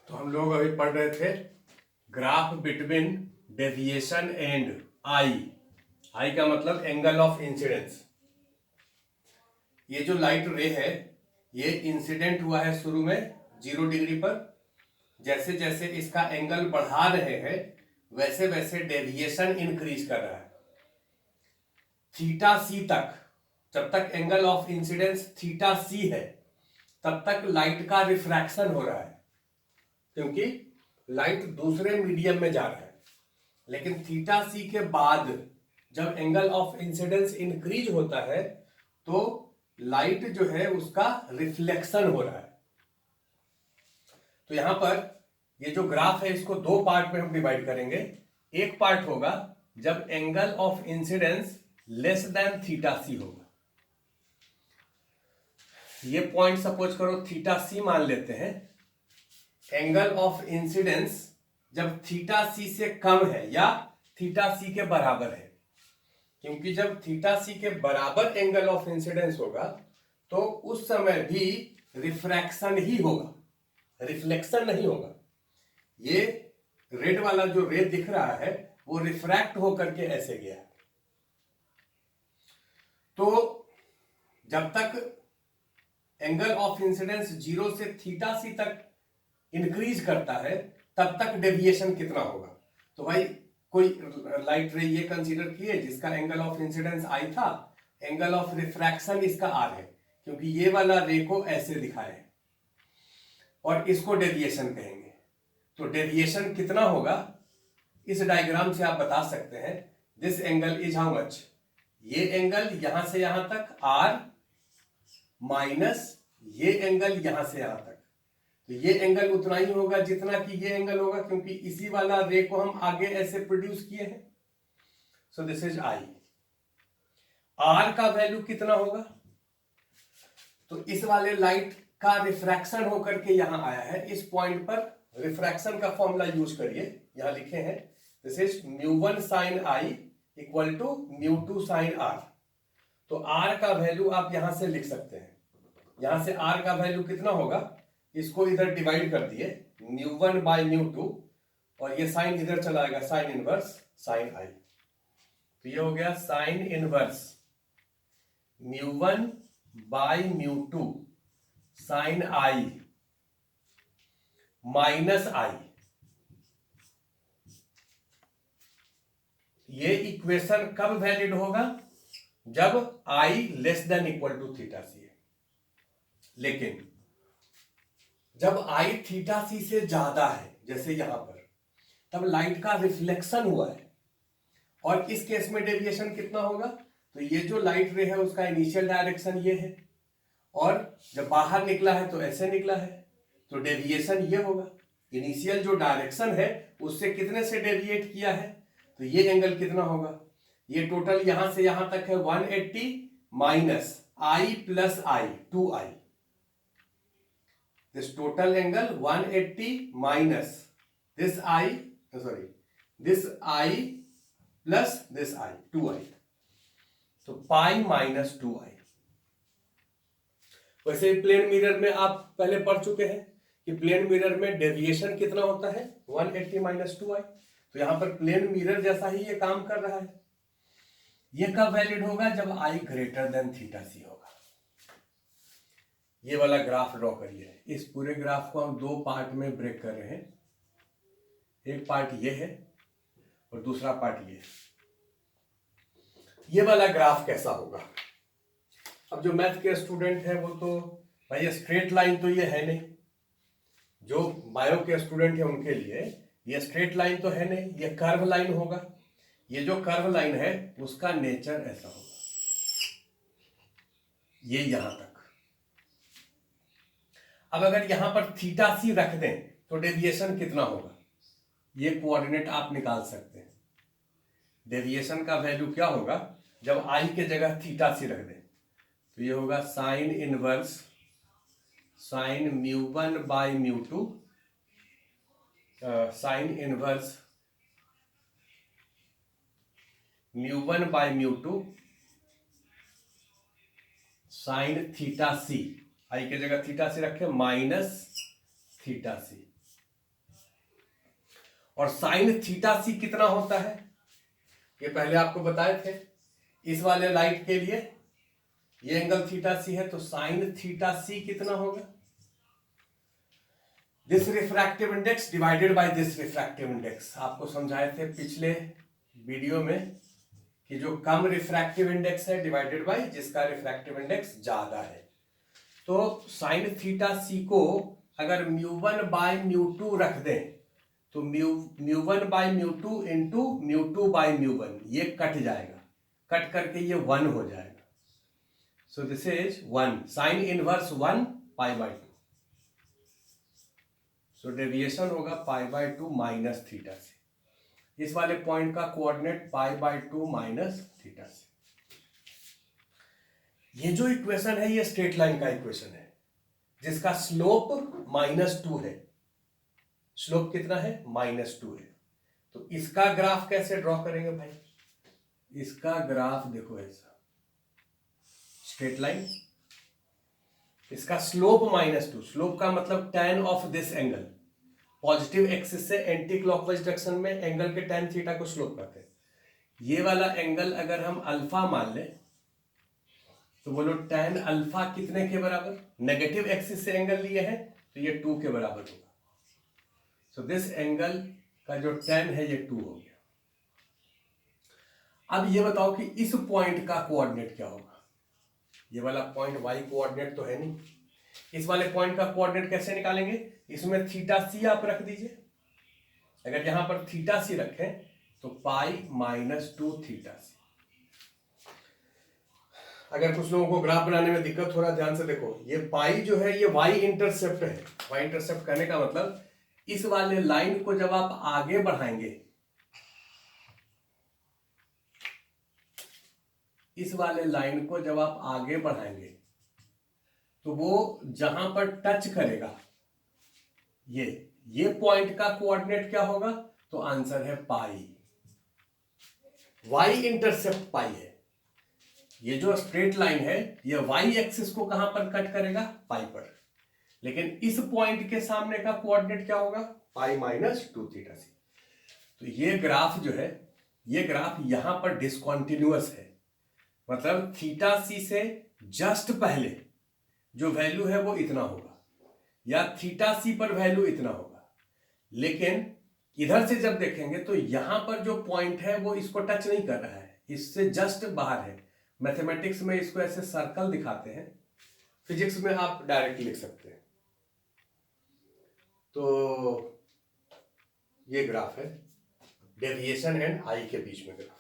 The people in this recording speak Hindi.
तो हम लोग अभी पढ़ रहे थे graph between deviation and i. I का मतलब एंगल ऑफ इंसिडेंस। ये जो लाइट रे है ये इंसिडेंट हुआ है शुरू में 0 डिग्री पर। जैसे जैसे इसका एंगल बढ़ा रहे हैं वैसे वैसे डेविएशन इंक्रीज कर रहा है थीटा सी तक। जब तक angle of incidence theta c है तब तक लाइट का रिफ्रैक्शन हो रहा है, क्योंकि लाइट दूसरे मीडियम में जा रहा है। लेकिन थीटा सी के बाद जब एंगल ऑफ इंसिडेंस इंक्रीज होता है तो लाइट जो है उसका रिफ्लेक्शन हो रहा है। तो यहां पर ये जो ग्राफ है इसको दो पार्ट में हम डिवाइड करेंगे। एक पार्ट होगा जब angle of incidence less than theta c होगा। ये पॉइंट सपोज करो थीटा सी मान लेते हैं। एंगल ऑफ इंसिडेंस जब थीटा सी से कम है या थीटा सी के बराबर है, क्योंकि जब थीटा सी के बराबर एंगल ऑफ इंसिडेंस होगा तो उस समय भी रिफ्रैक्शन ही होगा, रिफ्लेक्शन नहीं होगा। ये रेड वाला जो रे दिख रहा है वो रिफ्रैक्ट होकर के ऐसे गया। तो जब तक एंगल ऑफ इंसिडेंस 0 से थीटा सी तक इंक्रीज करता है तब तक डेविएशन कितना होगा। तो भाई कोई लाइट रे ये कंसीडर किए जिसका एंगल ऑफ इंसिडेंस आई था, एंगल ऑफ रिफ्रैक्शन इसका आर है, क्योंकि ये वाला रे को ऐसे दिखाया है और इसको डेविएशन कहेंगे। तो डेविएशन कितना होगा इस डायग्राम से आप बता सकते हैं। This angle is how much, ये एंगल यहां से यहां तक आर माइनस ये एंगल यहां से यहां तक, तो ये एंगल उतना ही होगा जितना कि ये एंगल होगा, क्योंकि इसी वाला रे को हम आगे ऐसे प्रोड्यूस किए हैं। So this is I. R का वैल्यू कितना होगा, तो इस वाले लाइट का रिफ्रैक्शन होकर के यहां आया है। इस पॉइंट पर रिफ्रैक्शन का फॉर्मूला यूज करिए, यहां लिखे हैं this is μ1 sin i equal to μ2 sin r. तो आर का वैल्यू आप यहां से लिख सकते हैं। यहां से आर का वैल्यू कितना होगा, इसको इधर डिवाइड कर दिए μ1 बाय μ2 और ये साइन इधर चला आएगा साइन इनवर्स साइन आई। तो ये हो गया sine inverse μ1 by μ2 sine i minus i. ये इक्वेशन कब वैलिड होगा, जब i less than equal to theta c है। लेकिन जब आई थीटा सी से ज्यादा है जैसे यहां पर, तब लाइट का रिफ्लेक्शन हुआ है और इस केस में डेविएशन कितना होगा, तो ये जो लाइट रे है उसका इनिशियल डायरेक्शन ये है और जब बाहर निकला है तो ऐसे निकला है, तो डेविएशन ये होगा। इनिशियल जो डायरेक्शन है उससे कितने से डेविएट किया है, तो ये एंगल कितना होगा, ये टोटल यहां से यहां तक है 180 minus I plus I 2i। This total angle 180 minus this I, sorry this I plus this I 2i, तो पाई माइनस 2i। वैसे प्लेन मिरर में आप पहले पढ़ चुके हैं कि प्लेन मिरर में डेविएशन कितना होता है 180 माइनस 2i। तो यहां पर प्लेन मिरर जैसा ही ये काम कर रहा है। ये कब वैलिड होगा, जब आई ग्रेटर देन थीटा सी होगा। ये वाला ग्राफ ड्रॉ करिए। इस पूरे ग्राफ को हम दो पार्ट में ब्रेक कर रहे हैं। एक पार्ट ये है और दूसरा पार्ट ये है। ये वाला ग्राफ कैसा होगा, अब जो मैथ के स्टूडेंट है वो तो भाई स्ट्रेट लाइन तो ये है नहीं, जो बायो के स्टूडेंट है उनके लिए ये स्ट्रेट लाइन तो है नहीं, ये कर्व लाइन होगा। ये जो कर्व लाइन है उसका नेचर ऐसा होगा, ये यहां तक। अब अगर यहां पर थीटा सी रख दें तो डेविएशन कितना होगा, ये कोऑर्डिनेट आप निकाल सकते हैं। डेविएशन का वैल्यू क्या होगा जब आई के जगह थीटा सी रख दें, तो ये होगा sine inverse sine μ1 by μ2 sine inverse μ1 by μ2 sine theta c, i के जगह थीटा सी रखे माइनस थीटा सी। और साइन थीटा सी कितना होता है ये पहले आपको बताए थे। इस वाले लाइट के लिए ये एंगल थीटा सी है, तो साइन थीटा सी कितना होगा, this refractive index divided by this refractive index. आपको समझाए थे पिछले वीडियो में कि जो कम रिफ्रैक्टिव इंडेक्स है डिवाइडेड बाय जिसका रिफ्रैक्टिव इंडेक्स ज्यादा है। तो साइन थीटा सी को अगर म्यू1 बाय म्यू2 रख दें तो म्यू1 बाय म्यू2 इंटू म्यू2 बाय म्यू1 ये कट जाएगा, कट करके ये 1 हो जाएगा। सो this is 1 sine inverse 1 pi by 2। So deviation होगा पाई बाय 2 माइनस थीटा से। इस वाले पॉइंट का coordinate pi by 2 minus theta से। ये जो इक्वेशन है ये स्ट्रेट लाइन का इक्वेशन है जिसका स्लोप -2 है। स्लोप कितना है, -2 है। तो इसका ग्राफ कैसे ड्रॉ करेंगे भाई, इसका ग्राफ देखो ऐसा स्ट्रेट लाइन, इसका स्लोप -2, स्लोप का मतलब tan of this angle, positive axis से एंटी क्लॉकवाइज डायरेक्शन में एंगल के tan थीटा को स्लोप करते हैं। ये वाला एंगल अगर हम अल्फा मान लें तो बोलो tan अल्फा कितने के बराबर, नेगेटिव एक्सिस से एंगल लिए हैं तो ये 2 के बराबर होगा। सो दिस एंगल का जो tan है ये 2 हो गया। अब ये बताओ कि इस पॉइंट का कोऑर्डिनेट क्या होगा। ये वाला पॉइंट y कोऑर्डिनेट तो है नहीं, इस वाले पॉइंट का कोऑर्डिनेट कैसे निकालेंगे, इसमें थीटा सी आप रख दीजिए। अगर यहां पर थीटा सी रखें तो पाई -2 थीटा सी। अगर कुछ लोगों को ग्राफ बनाने में दिक्कत हो रहा है ध्यान से देखो, ये पाई जो है ये y इंटरसेप्ट है। y इंटरसेप्ट करने का मतलब इस वाले लाइन को जब आप आगे बढ़ाएंगे, इस वाले लाइन को जब आप आगे बढ़ाएंगे तो वो जहां पर टच करेगा ये पॉइंट का कोऑर्डिनेट क्या होगा, तो आंसर है पाई। y इंटरसेप्ट पाई है। ये जो स्ट्रेट लाइन है ये y एक्सिस को कहां पर कट करेगा, पाई पर। लेकिन इस पॉइंट के सामने का कोऑर्डिनेट क्या होगा, पाई -2 थीटा सी। तो ये ग्राफ जो है, ये ग्राफ यहां पर डिसकंटिन्यूअस है, मतलब थीटा सी से जस्ट पहले जो वैल्यू है वो इतना होगा या थीटा सी पर वैल्यू इतना होगा। लेकिन इधर से जब देखेंगे तो यहां पर जो पॉइंट है वो इसको टच नहीं कर रहा है, इससे जस्ट बाहर है। मैथमेटिक्स में इसको ऐसे सर्कल दिखाते हैं, फिजिक्स में आप डायरेक्ट लिख सकते हैं। तो ये ग्राफ है डेविएशन एंड आई के बीच में ग्राफ।